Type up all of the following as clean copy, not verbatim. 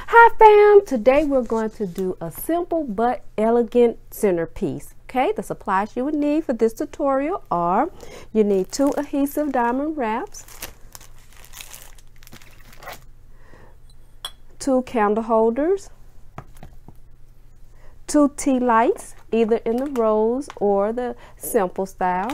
Hi fam, today we're going to do a simple but elegant centerpiece. Okay, the supplies you would need for this tutorial are, you need 2 adhesive diamond wraps, 2 candle holders, 2 tea lights, either in the rose or the simple style,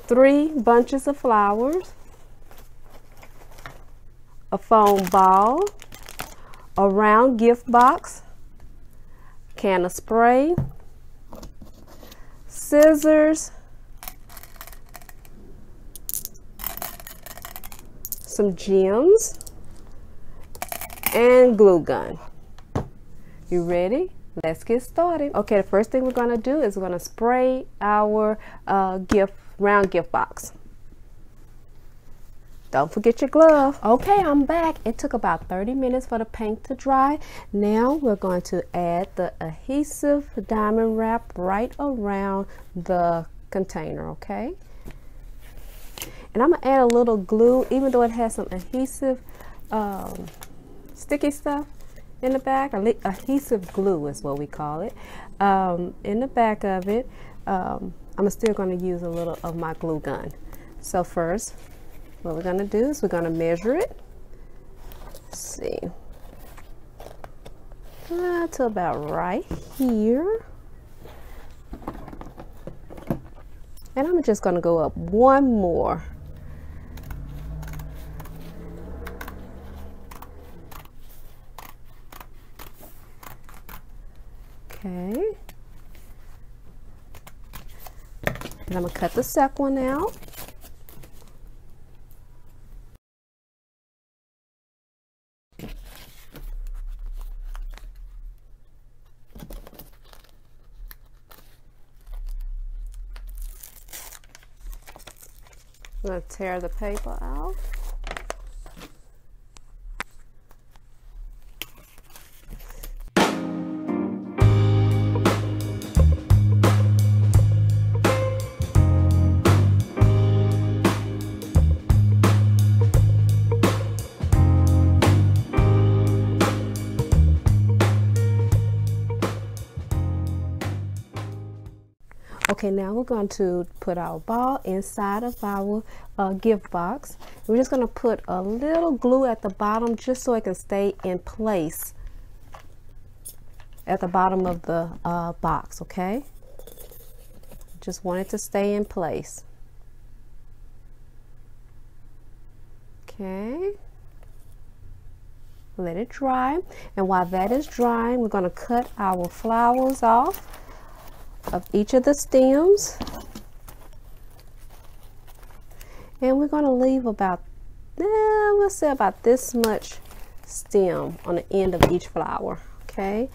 3 bunches of flowers, a foam ball, a round gift box, can of spray, scissors, some gems, and glue gun. You ready? Let's get started. Okay, the first thing we're going to do is we're going to spray our round gift box. Don't forget your glove. Okay, I'm back. It took about 30 minutes for the paint to dry. Now we're going to add the adhesive diamond wrap right around the container, okay? And I'm gonna add a little glue, even though it has some adhesive sticky stuff in the back. Adhesive glue is what we call it. In the back of it, I'm still going to use a little of my glue gun. So first, what we're going to do is we're going to measure it. Let's see. To about right here. And I'm just going to go up one more. Okay. And I'm going to cut the second one out. I'm going to tear the paper out. Okay, now we're going to put our ball inside of our gift box. We're just going to put a little glue at the bottom just so it can stay in place at the bottom of the box, okay? Just want it to stay in place. Okay. Let it dry. And while that is drying, we're going to cut our flowers off of each of the stems, and we're going to leave about we'll say about this much stem on the end of each flower. Okay.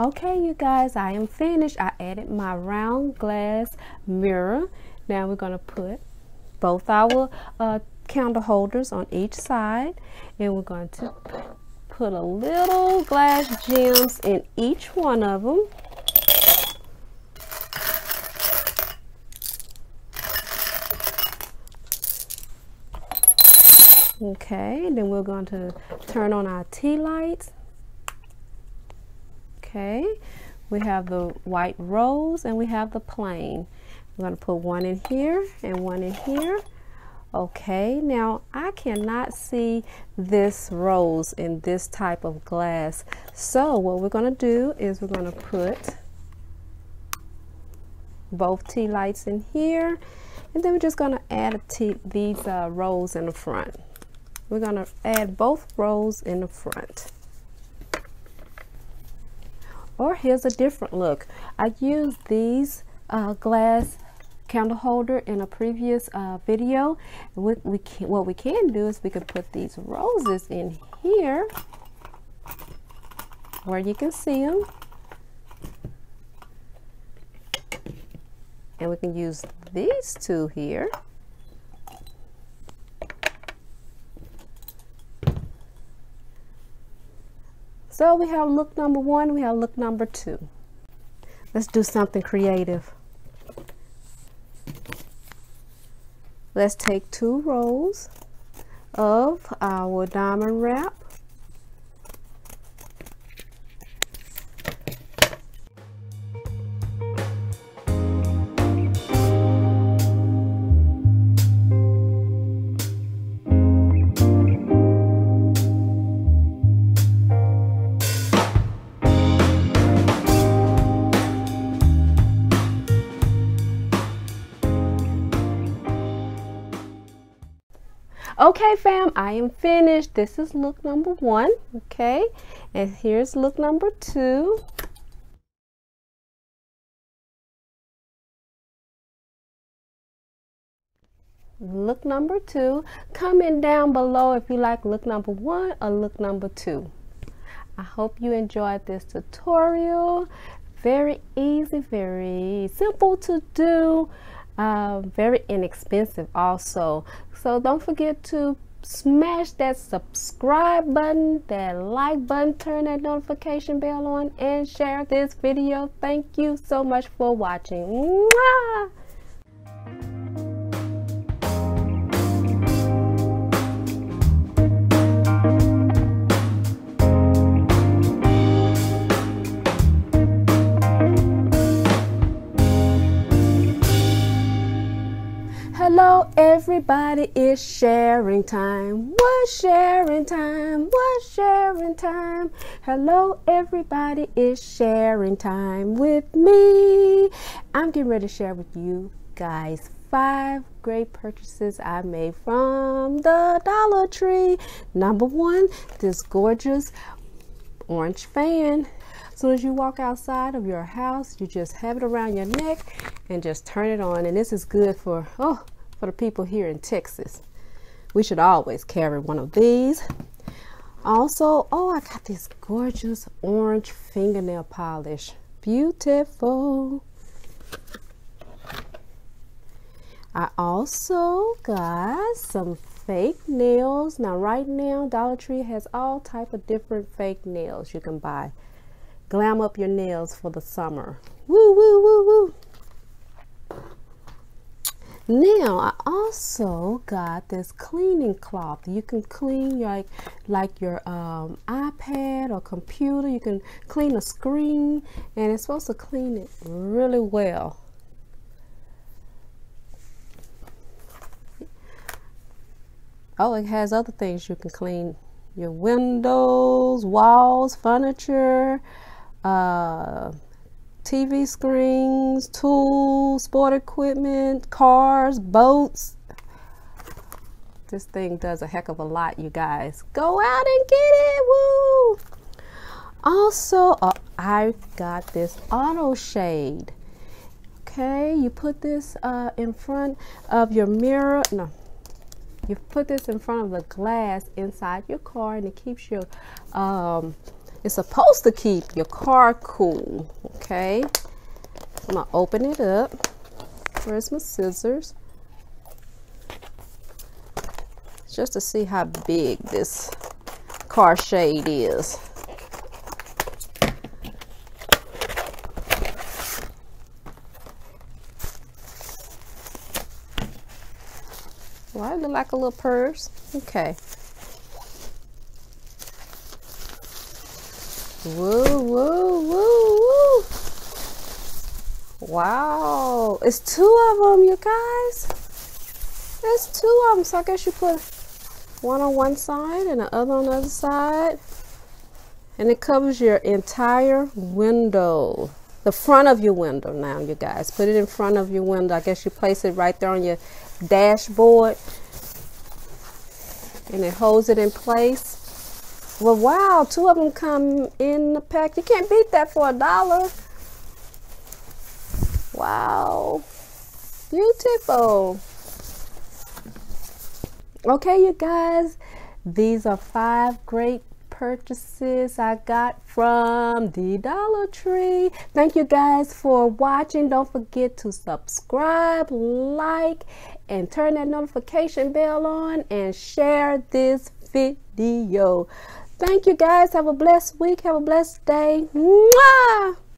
Okay, you guys, I am finished. I added my round glass mirror. Now we're going to put both our candle holders on each side, and we're going to put a little glass gems in each one of them. Okay, then we're going to turn on our tea lights. Okay, we have the white rose and we have the plain. We're going to put one in here and one in here. Okay, now I cannot see this rose in this type of glass. So what we're going to do is we're going to put both tea lights in here, and then we're just going to add these rows in the front. We're going to add both rows in the front. Or here's a different look. I used these glass candle holder in a previous video. What we can do is we can put these roses in here where you can see them, and we can use these two here. So we have look number one, we have look number two. Let's do something creative. Let's take 2 rows of our diamond wrap. Okay fam, I am finished. This is look number 1, okay? And here's look number 2. Look number 2. Comment down below if you like look number 1 or look number 2. I hope you enjoyed this tutorial. Very easy, very simple to do. Very inexpensive also. So don't forget to smash that subscribe button, that like button, turn that notification bell on, and share this video. Thank you so much for watching. Mwah! Hello everybody, it's sharing time. What's sharing time? What's sharing time? Hello everybody, it's sharing time with me. I'm getting ready to share with you guys 5 great purchases I made from the Dollar Tree. Number 1, this gorgeous orange fan. As soon as you walk outside of your house, you just have it around your neck and just turn it on. And this is good for the people here in Texas. We should always carry one of these. Also, I got this gorgeous orange fingernail polish. Beautiful. I also got some fake nails. Now right now Dollar Tree has all type of different fake nails you can buy. Glam up your nails for the summer. Woo woo woo woo. Now I also got this cleaning cloth. You can clean like your iPad or computer. You can clean a screen, and it's supposed to clean it really well. Oh, it has other things you can clean: your windows, walls, furniture, TV screens, tools, sport equipment, cars, boats. This thing does a heck of a lot, you guys. Go out and get it, woo! Also, I got this auto shade. Okay, you put this in front of your mirror. No, you put this in front of the glass inside your car, and it keeps your it's supposed to keep your car cool. Okay, I'm gonna open it up. Where's my scissors? Just to see how big this car shade is. Well, it look like a little purse. Okay. Woo, woo, woo, woo. Wow. It's 2 of them, you guys. There's 2 of them. So I guess you put one on one side and the other on the other side. And it covers your entire window. the front of your window now, you guys. Put it in front of your window. I guess you place it right there on your dashboard. And it holds it in place. Well, wow, 2 of them come in the pack. You can't beat that for $1. Wow. Beautiful. Okay, you guys. These are 5 great purchases I got from the Dollar Tree. Thank you guys for watching. Don't forget to subscribe, like, and turn that notification bell on, and share this video. Thank you guys. Have a blessed week. Have a blessed day. Mwah!